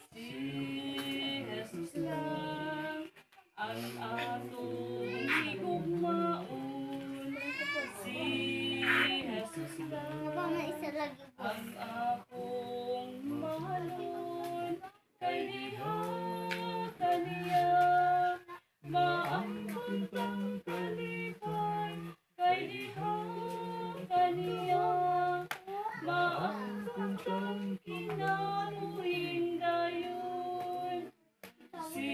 Si Jesus lang ang atong higugmaon. Si Jesus lang ang akong mahalon. Kay diha kaniya maangkon tang kalipay. Kay diha kaniya maangkon tang kinabuhing dayon. Si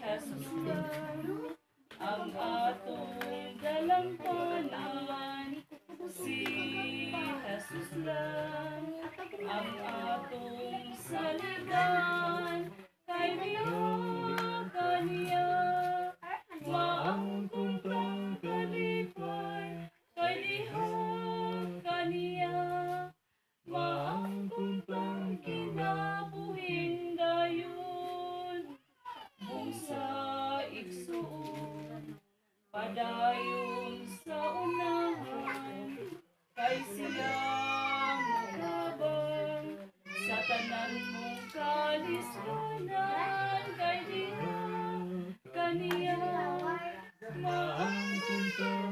Jesus lang ang atong dalampanan. Si Jesus lang ang atong saligan. Kay diha kaniya maangkon tang kalipay. Kay diha kaniya maangkon tang kinabuhing dayon. Busa igsuon padayon sa unahan. Kay siya makabang sa tanan mong kalisdanan. Kay diha kaniya maangkon tang